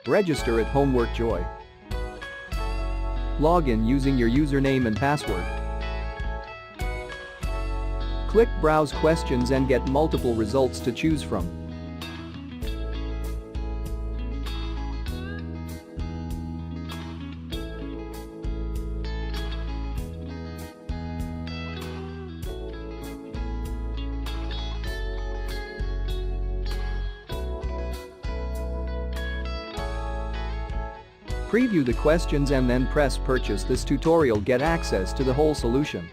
Register at Homework Joy. Log in using your username and password. Click Browse Questions and get multiple results to choose from. Preview the questions and then press Purchase. This tutorial get access to the whole solution.